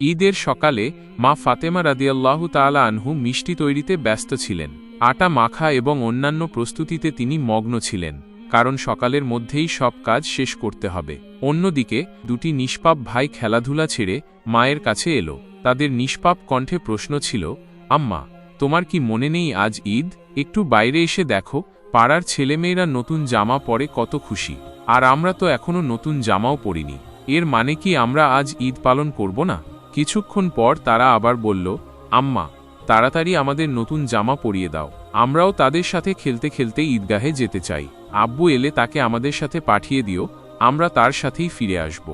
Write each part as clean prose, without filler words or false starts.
ঈদের সকালে মা ফাতেমা রাদিয়াল্লাহু তাআলা আনহু মিষ্টি তৈরিতে ব্যস্ত ছিলেন। আটা মাখা এবং অন্যান্য প্রস্তুতিতে তিনি মগ্ন ছিলেন, কারণ সকালের মধ্যেই সব কাজ শেষ করতে হবে। অন্যদিকে দুটি নিষ্পাপ ভাই খেলাধুলা ছেড়ে মায়ের কাছে এলো। তাদের নিষ্পাপ কণ্ঠে প্রশ্ন ছিল, আম্মা, তোমার কি মনে নেই আজ ঈদ? একটু বাইরে এসে দেখো, পাড়ার ছেলেমেয়েরা নতুন জামা পরে কত খুশি, আর আমরা তো এখনো নতুন জামাও পরিনি। এর মানে কি আমরা আজ ঈদ পালন করব না? কিছুক্ষণ পর তারা আবার বলল, আম্মা, তাড়াতাড়ি আমাদের নতুন জামা পরিয়ে দাও, আমরাও তাদের সাথে খেলতে খেলতে ঈদগাহে যেতে চাই। আব্বু এলে তাকে আমাদের সাথে পাঠিয়ে দিও, আমরা তার সাথেই ফিরে আসব।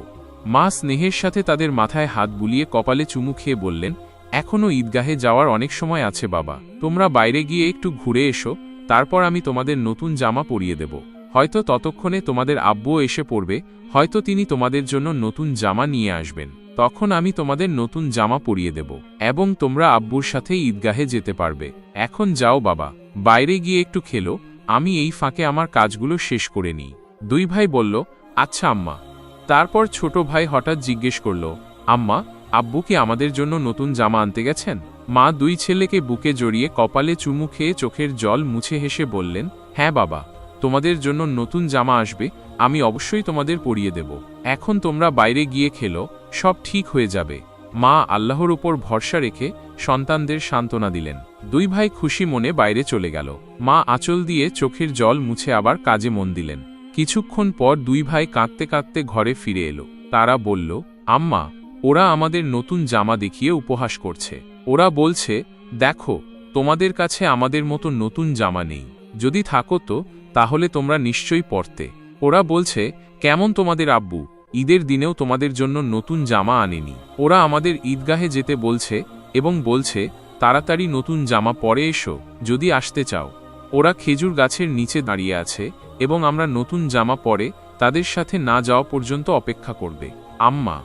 মা স্নেহের সাথে তাদের মাথায় হাত বুলিয়ে কপালে চুমু খেয়ে বললেন, এখনও ঈদগাহে যাওয়ার অনেক সময় আছে বাবা, তোমরা বাইরে গিয়ে একটু ঘুরে এসো, তারপর আমি তোমাদের নতুন জামা পরিয়ে দেব। হয়তো ততক্ষণে তোমাদের আব্বুও এসে পড়বে, হয়তো তিনি তোমাদের জন্য নতুন জামা নিয়ে আসবেন, তখন আমি তোমাদের নতুন জামা পরিয়ে দেব এবং তোমরা আব্বুর সাথে ঈদগাহে যেতে পারবে। এখন যাও বাবা, বাইরে গিয়ে একটু খেলো, আমি এই ফাঁকে আমার কাজগুলো শেষ করে নিই। দুই ভাই বলল, আচ্ছা আম্মা। তারপর ছোট ভাই হঠাৎ জিজ্ঞেস করল, আম্মা, আব্বু কি আমাদের জন্য নতুন জামা আনতে গেছেন? মা দুই ছেলেকে বুকে জড়িয়ে কপালে চুমু খেয়ে চোখের জল মুছে হেসে বললেন, হ্যাঁ বাবা, তোমাদের জন্য নতুন জামা আসবে, আমি অবশ্যই তোমাদের পরিয়ে দেব। এখন তোমরা বাইরে গিয়ে খেলো, সব ঠিক হয়ে যাবে। মা আল্লাহর উপর ভরসা রেখে সন্তানদের সান্ত্বনা দিলেন। দুই ভাই খুশি মনে বাইরে চলে গেল। মা আঁচল দিয়ে চোখের জল মুছে আবার কাজে মন দিলেন। কিছুক্ষণ পর দুই ভাই কাঁদতে কাঁদতে ঘরে ফিরে এলো। তারা বলল, আম্মা, ওরা আমাদের নতুন জামা দেখিয়ে উপহাস করছে। ওরা বলছে, দেখো, তোমাদের কাছে আমাদের মতো নতুন জামা নেই, যদি থাকো তো তাহলে তোমরা নিশ্চয়ই পরতে। ওরা বলছে, কেমন তোমাদের আব্বু, ঈদের দিনেও তোমাদের জন্য নতুন জামা আনেনি। ওরা আমাদের ঈদগাহে যেতে বলছে এবং বলছে, তাড়াতাড়ি নতুন জামা পরে এসো যদি আসতে চাও। ওরা খেজুর গাছের নিচে দাঁড়িয়ে আছে এবং আমরা নতুন জামা পরে তাদের সাথে না যাওয়া পর্যন্ত অপেক্ষা করবে। আম্মা,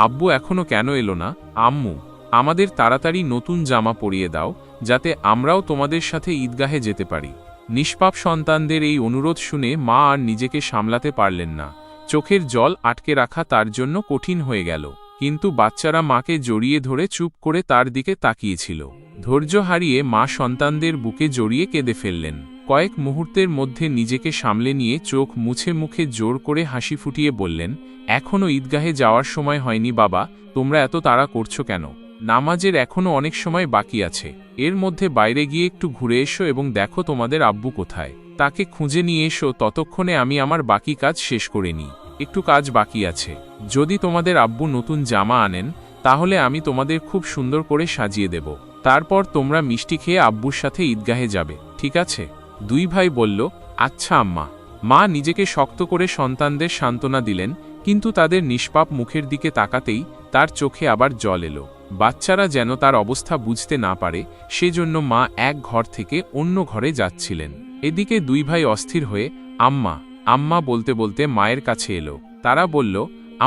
আব্বু এখনো কেন এলো না? আম্মু, আমাদের তাড়াতাড়ি নতুন জামা পরিয়ে দাও, যাতে আমরাও তোমাদের সাথে ঈদগাহে যেতে পারি। নিষ্পাপ সন্তানদের এই অনুরোধ শুনে মা আর নিজেকে সামলাতে পারলেন না। চোখের জল আটকে রাখা তার জন্য কঠিন হয়ে গেল, কিন্তু বাচ্চারা মাকে জড়িয়ে ধরে চুপ করে তার দিকে তাকিয়েছিল। ধৈর্য হারিয়ে মা সন্তানদের বুকে জড়িয়ে কেঁদে ফেললেন। কয়েক মুহূর্তের মধ্যে নিজেকে সামলে নিয়ে চোখ মুছে মুখে জোর করে হাসি ফুটিয়ে বললেন, এখনও ঈদগাহে যাওয়ার সময় হয়নি বাবা, তোমরা এত তাড়া করছো কেন? নামাজের এখনও অনেক সময় বাকি আছে। এর মধ্যে বাইরে গিয়ে একটু ঘুরে এসো এবং দেখো তোমাদের আব্বু কোথায়, তাকে খুঁজে নিয়ে এসো, ততক্ষণে আমি আমার বাকি কাজ শেষ করে নিই। একটু কাজ বাকি আছে। যদি তোমাদের আব্বু নতুন জামা আনেন তাহলে আমি তোমাদের খুব সুন্দর করে সাজিয়ে দেব, তারপর তোমরা মিষ্টি খেয়ে আব্বুর সাথে ঈদগাহে যাবে, ঠিক আছে? দুই ভাই বলল, আচ্ছা আম্মা। মা নিজেকে শক্ত করে সন্তানদের সান্ত্বনা দিলেন, কিন্তু তাদের নিষ্পাপ মুখের দিকে তাকাতেই তার চোখে আবার জল এলো। বাচ্চারা যেন তার অবস্থা বুঝতে না পারে, সেজন্য মা এক ঘর থেকে অন্য ঘরে যাচ্ছিলেন। এদিকে দুই ভাই অস্থির হয়ে আম্মা আম্মা বলতে বলতে মায়ের কাছে এলো। তারা বলল,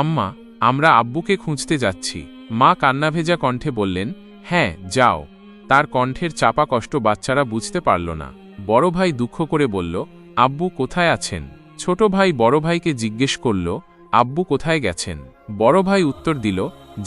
আম্মা, আমরা আব্বুকে খুঁজতে যাচ্ছি। মা কান্নাভেজা কণ্ঠে বললেন, হ্যাঁ যাও। তার কণ্ঠের চাপা কষ্ট বাচ্চারা বুঝতে পারল না। বড় ভাই দুঃখ করে বলল, আব্বু কোথায় আছেন? ছোট ভাই বড় ভাইকে জিজ্ঞেস করল, আব্বু কোথায় গেছেন? বড় ভাই উত্তর দিল,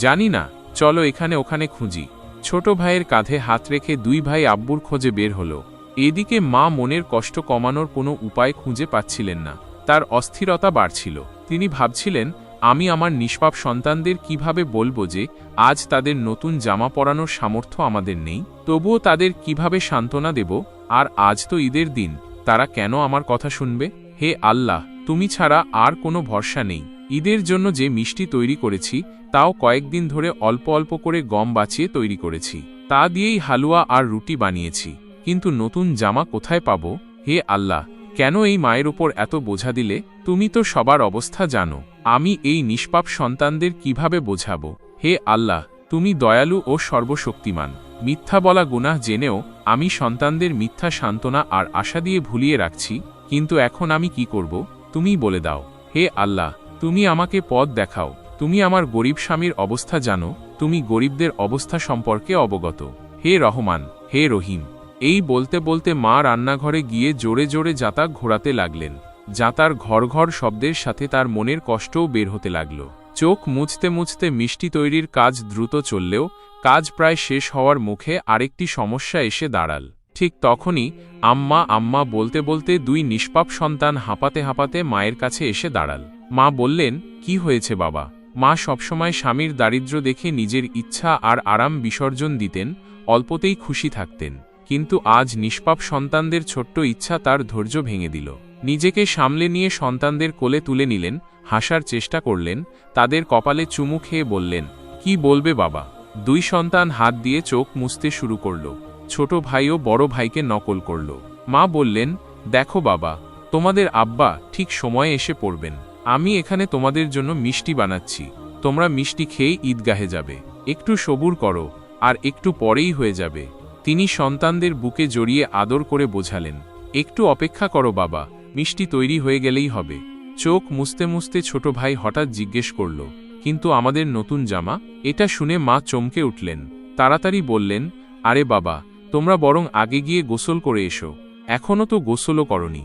জানি না, চলো এখানে ওখানে খুঁজি। ছোট ভাইয়ের কাঁধে হাত রেখে দুই ভাই আব্বুর খোঁজে বের হলো। এদিকে মা মনের কষ্ট কমানোর কোনো উপায় খুঁজে পাচ্ছিলেন না। তার অস্থিরতা বাড়ছিল। তিনি ভাবছিলেন, আমি আমার নিষ্পাপ সন্তানদের কিভাবে বলবো যে আজ তাদের নতুন জামা পরানোর সামর্থ্য আমাদের নেই? তবুও তাদের কিভাবে সান্ত্বনা দেব? আর আজ তো ঈদের দিন, তারা কেন আমার কথা শুনবে? হে আল্লাহ, তুমি ছাড়া আর কোনো ভরসা নেই। ঈদের জন্য যে মিষ্টি তৈরি করেছি তাও কয়েকদিন ধরে অল্প অল্প করে গম বাঁচিয়ে তৈরি করেছি, তা দিয়েই হালুয়া আর রুটি বানিয়েছি, কিন্তু নতুন জামা কোথায় পাবো? হে আল্লাহ, কেন এই মায়ের উপর এত বোঝা দিলে? তুমি তো সবার অবস্থা জানো, আমি এই নিষ্পাপ সন্তানদের কিভাবে বোঝাবো? হে আল্লাহ, তুমি দয়ালু ও সর্বশক্তিমান। মিথ্যা বলা গুনাহ জেনেও আমি সন্তানদের মিথ্যা সান্ত্বনা আর আশা দিয়ে ভুলিয়ে রাখছি, কিন্তু এখন আমি কি করব? তুমিই বলে দাও। হে আল্লাহ, তুমি আমাকে পথ দেখাও। তুমি আমার গরিব স্বামীর অবস্থা জানো, তুমি গরিবদের অবস্থা সম্পর্কে অবগত। হে রহমান, হে রহিম। এই বলতে বলতে মা রান্নাঘরে গিয়ে জোরে জোরে জাঁতা ঘোরাতে লাগলেন। জাঁতার ঘর ঘর শব্দের সাথে তার মনের কষ্টও বের হতে লাগল। চোখ মুছতে মুছতে মিষ্টি তৈরির কাজ দ্রুত চললেও কাজ প্রায় শেষ হওয়ার মুখে আরেকটি সমস্যা এসে দাঁড়াল। ঠিক তখনই আম্মা আম্মা বলতে বলতে দুই নিষ্পাপ সন্তান হাঁপাতে হাঁপাতে মায়ের কাছে এসে দাঁড়াল। মা বললেন, কি হয়েছে বাবা? মা সবসময় স্বামীর দারিদ্র্য দেখে নিজের ইচ্ছা আর আরাম বিসর্জন দিতেন, অল্পতেই খুশি থাকতেন। কিন্তু আজ নিষ্পাপ সন্তানদের ছোট্ট ইচ্ছা তার ধৈর্য ভেঙে দিল। নিজেকে সামলে নিয়ে সন্তানদের কোলে তুলে নিলেন, হাসার চেষ্টা করলেন, তাদের কপালে চুমু খেয়ে বললেন, কি বলবে বাবা? দুই সন্তান হাত দিয়ে চোখ মুছতে শুরু করল। ছোট ভাইও বড় ভাইকে নকল করল। মা বললেন, দেখো বাবা, তোমাদের আব্বা ঠিক সময়ে এসে পড়বেন। আমি এখানে তোমাদের জন্য মিষ্টি বানাচ্ছি। তোমরা মিষ্টি খেয়ে ঈদগাহে যাবে। একটু সবুর করো, আর একটু পরেই হয়ে যাবে। তিনি সন্তানদের বুকে জড়িয়ে আদর করে বোঝালেন, একটু অপেক্ষা করো বাবা, মিষ্টি তৈরি হয়ে গেলেই হবে। চোখ মুছতে মুছতে ছোট ভাই হঠাৎ জিজ্ঞেস করল, কিন্তু আমাদের নতুন জামা? এটা শুনে মা চমকে উঠলেন। তাড়াতাড়ি বললেন, আরে বাবা, তোমরা বরং আগে গিয়ে গোসল করে এসো। এখনও তো গোসলও করনি।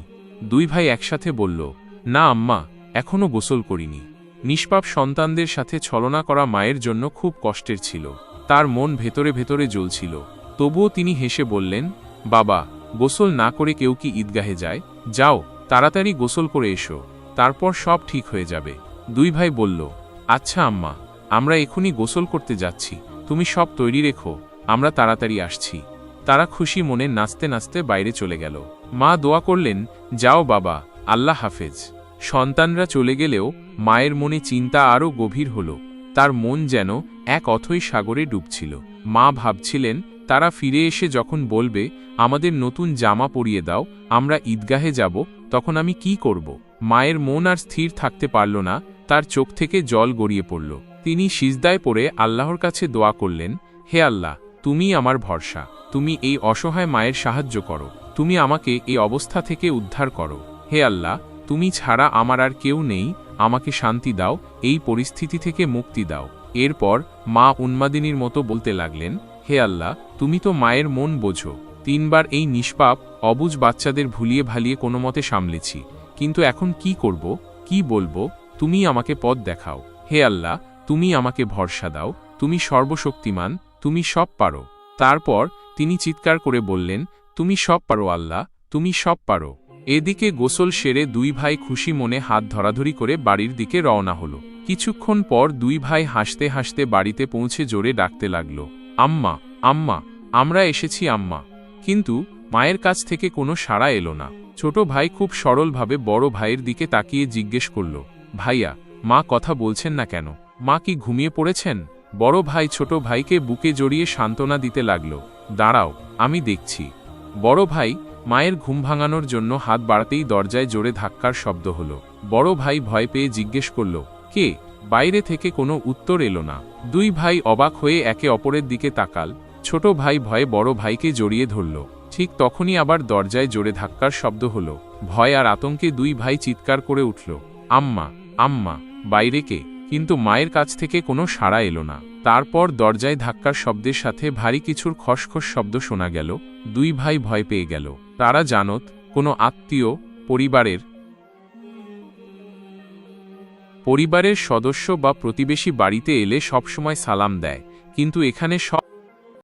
দুই ভাই একসাথে বলল, না আম্মা, এখনও গোসল করিনি। নিষ্পাপ সন্তানদের সাথে ছলনা করা মায়ের জন্য খুব কষ্টের ছিল। তার মন ভেতরে ভেতরে জ্বলছিল। তবুও তিনি হেসে বললেন, বাবা, গোসল না করে কেউ কি ঈদগাহে যায়? যাও, তাড়াতাড়ি গোসল করে এসো, তারপর সব ঠিক হয়ে যাবে। দুই ভাই বলল, আচ্ছা আম্মা, আমরা এখনই গোসল করতে যাচ্ছি। তুমি সব তৈরি রেখো, আমরা তাড়াতাড়ি আসছি। তারা খুশি মনে নাচতে নাচতে বাইরে চলে গেল। মা দোয়া করলেন, যাও বাবা, আল্লাহ হাফেজ। সন্তানরা চলে গেলেও মায়ের মনে চিন্তা আরও গভীর হল। তার মন যেন এক অথৈ সাগরে ডুবছিল। মা ভাবছিলেন, তারা ফিরে এসে যখন বলবে, আমাদের নতুন জামা পরিয়ে দাও, আমরা ঈদগাহে যাব, তখন আমি কি করব? মায়ের মন আর স্থির থাকতে পারল না, তার চোখ থেকে জল গড়িয়ে পড়ল। তিনি সিজদায় পড়ে আল্লাহর কাছে দোয়া করলেন, হে আল্লাহ, তুমি আমার ভরসা। তুমি এই অসহায় মায়ের সাহায্য করো। তুমি আমাকে এই অবস্থা থেকে উদ্ধার করো। হে আল্লাহ, তুমি ছাড়া আমার আর কেউ নেই, আমাকে শান্তি দাও, এই পরিস্থিতি থেকে মুক্তি দাও। এরপর মা উন্মাদিনীর মতো বলতে লাগলেন, হে আল্লাহ, তুমি তো মায়ের মন বোঝো। 3 বার এই নিষ্পাপ অবুঝ বাচ্চাদের ভুলিয়ে ভালিয়ে কোনো মতে সামলেছি, কিন্তু এখন কি করব, কি বলবো? তুমি আমাকে পথ দেখাও। হে আল্লাহ, তুমি আমাকে ভরসা দাও, তুমি সর্বশক্তিমান, তুমি সব পারো। তারপর তিনি চিৎকার করে বললেন, তুমি সব পারো আল্লাহ, তুমি সব পারো। এদিকে গোসল সেরে দুই ভাই খুশি মনে হাত ধরাধরি করে বাড়ির দিকে রওনা হলো। কিছুক্ষণ পর দুই ভাই হাসতে হাসতে বাড়িতে পৌঁছে জোরে ডাকতে লাগলো, আম্মা, আম্মা, আমরা এসেছি আম্মা। কিন্তু মায়ের কাছ থেকে কোনো সাড়া এলো না। ছোট ভাই খুব সরলভাবে বড় ভাইয়ের দিকে তাকিয়ে জিজ্ঞেস করল, ভাইয়া, মা কথা বলছেন না কেন? মা কি ঘুমিয়ে পড়েছেন? বড় ভাই ছোট ভাইকে বুকে জড়িয়ে সান্ত্বনা দিতে লাগল, দাঁড়াও, আমি দেখছি। বড় ভাই মায়ের ঘুম ভাঙানোর জন্য হাত বাড়াতেই দরজায় জোরে ধাক্কার শব্দ হল। বড় ভাই ভয় পেয়ে জিজ্ঞেস করল, কে? বাইরে থেকে কোনো উত্তর এলো না। দুই ভাই অবাক হয়ে একে অপরের দিকে তাকাল। ছোট ভাই ভয়ে বড় ভাইকে জড়িয়ে ধরল। ঠিক তখনই আবার দরজায় জোরে ধাক্কার শব্দ হল। ভয় আর আতঙ্কে দুই ভাই চিৎকার করে উঠল, আম্মা, আম্মা, বাইরে কে? কিন্তু মায়ের কাছ থেকে কোনো সাড়া এলো না। তারপর দরজায় ধাক্কার শব্দের সাথে ভারী কিছুর খসখস শব্দ শোনা গেল। দুই ভাই ভয় পেয়ে গেল। তারা জানত, কোনো আত্মীয়, পরিবারের সদস্য বা প্রতিবেশী বাড়িতে এলে সবসময় সালাম দেয়, কিন্তু এখানে সব